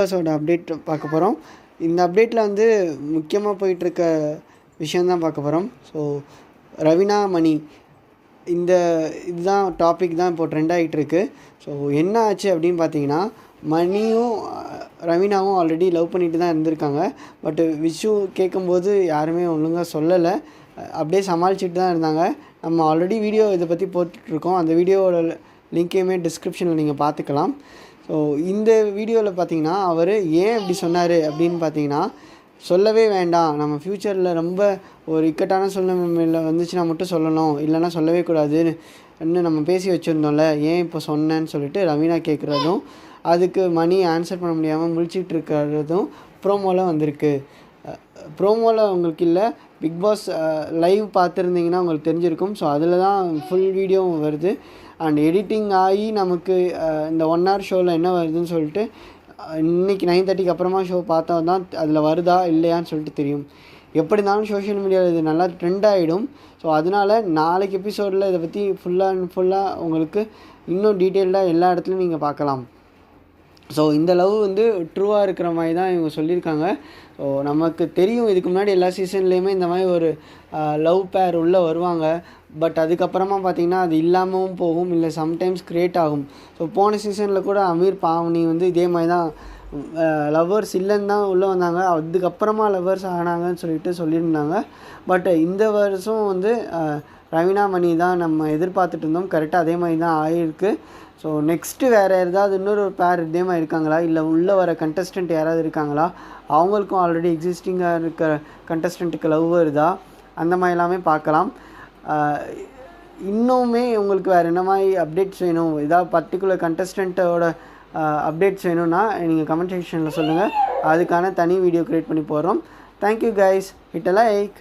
Update பார்க்க போகிறோம். இந்த அப்டேட்டில் வந்து முக்கியமாக போயிட்டுருக்க விஷயந்தான் பார்க்க போகிறோம். ஸோ ரவீனா மணி இதுதான் டாபிக் தான் இப்போது ட்ரெண்ட் ஆகிட்டுருக்கு. ஸோ என்ன ஆச்சு அப்படின்னு பார்த்தீங்கன்னா, மணியும் ரவீனாவும் ஆல்ரெடி லவ் பண்ணிட்டு தான் இருந்திருக்காங்க. பட் விஷு கேட்கும்போது யாருமே ஒழுங்காக சொல்லலை, அப்படியே சமாளிச்சுட்டு தான் இருந்தாங்க. நம்ம ஆல்ரெடி வீடியோ இதை பற்றி போட்டுட்ருக்கோம். அந்த வீடியோவோட லிங்க்கையுமே டிஸ்கிரிப்ஷனில் நீங்கள் பார்த்துக்கலாம். ஸோ இந்த வீடியோவில் பார்த்தீங்கன்னா அவர் ஏன் இப்படி சொன்னார் அப்படின்னு பார்த்தீங்கன்னா, சொல்லவே வேண்டாம், நம்ம ஃப்யூச்சரில் ரொம்ப ஒரு இக்கட்டான சூழ்நிலையில் வந்துச்சுன்னா மட்டும் சொல்லணும், இல்லைனா சொல்லவே கூடாதுன்னு நம்ம பேசி வச்சுருந்தோம்ல, ஏன் இப்போ சொன்னேன்னு சொல்லிட்டு ரவீனா கேட்குறதும், அதுக்கு மணி ஆன்சர் பண்ண முடியாமல் முழிச்சிட்டு இருக்கிறதும் ப்ரோமோவில் வந்திருக்கு. ப்ரோமோவில் உங்களுக்கு இல்லை, பிக் பாஸ் லைவ் பார்த்துருந்தீங்கன்னா உங்களுக்கு தெரிஞ்சிருக்கும். ஸோ அதில் தான் ஃபுல் வீடியோவும் வருது. அண்ட் எடிட்டிங் ஆகி நமக்கு இந்த 1 hour ஷோவில் என்ன வருதுன்னு சொல்லிட்டு இன்றைக்கி 9:30க்கு அப்புறமா ஷோ பார்த்தா தான் அதில் வருதா இல்லையான்னு சொல்லிட்டு தெரியும். எப்படி இருந்தாலும் சோஷியல் மீடியாவில் இது நல்லா ட்ரெண்ட் ஆகிடும். ஸோ அதனால் நாளைக்கு எபிசோடில் இதை பற்றி ஃபுல்லாக உங்களுக்கு இன்னும் டீட்டெயில்டாக எல்லா இடத்துலையும் நீங்கள் பார்க்கலாம். ஸோ இந்த லவ் வந்து ட்ரூவாக இருக்கிற மாதிரி தான் இவங்க சொல்லியிருக்காங்க. ஸோ நமக்கு தெரியும், இதுக்கு முன்னாடி எல்லா சீசன்லேயுமே இந்த மாதிரி ஒரு லவ் பேர் உள்ளே வருவாங்க. பட் அதுக்கப்புறமா பார்த்திங்கன்னா அது இல்லாமலும் போகும், இல்லை சம்டைம்ஸ் க்ரியேட் ஆகும். ஸோ போன சீசனில் கூட அமீர் பாவனி வந்து இதே மாதிரி தான் லவ்வர்ஸ் இல்லைன்னு தான் உள்ளே வந்தாங்க, அதுக்கப்புறமா லவ்வர்ஸ் ஆனாங்கன்னு சொல்லியிருந்தாங்க. பட் இந்த வருஷம் வந்து ரவீனா மணி தான் நம்ம எதிர்பார்த்துட்டு இருந்தோம், கரெக்டாக அதே மாதிரி தான் ஆகிருக்கு. ஸோ நெக்ஸ்ட்டு வேறு ஏதாவது இன்னொரு பேர் இதே மாதிரி இருக்காங்களா, இல்லை உள்ளே வர கண்டஸ்டன்ட் யாராவது இருக்காங்களா, அவங்களுக்கும் ஆல்ரெடி எக்ஸிஸ்டிங்காக இருக்கிற கண்டஸ்டண்ட்டுக்கு லவ் வருதா, அந்த மாதிரி எல்லாமே பார்க்கலாம். இன்னுமே உங்களுக்கு வேறு என்ன மாதிரி அப்டேட்ஸ் வேணும், ஏதாவது பர்டிகுலர் கண்டஸ்டண்ட்டோட அப்டேட்ஸ் வேணும்னா நீங்கள் கமெண்ட் செக்ஷனில் சொல்லுங்கள், அதுக்கான தனி வீடியோ க்ரியேட் பண்ணி போடுறோம். Thank you guys, hit a like.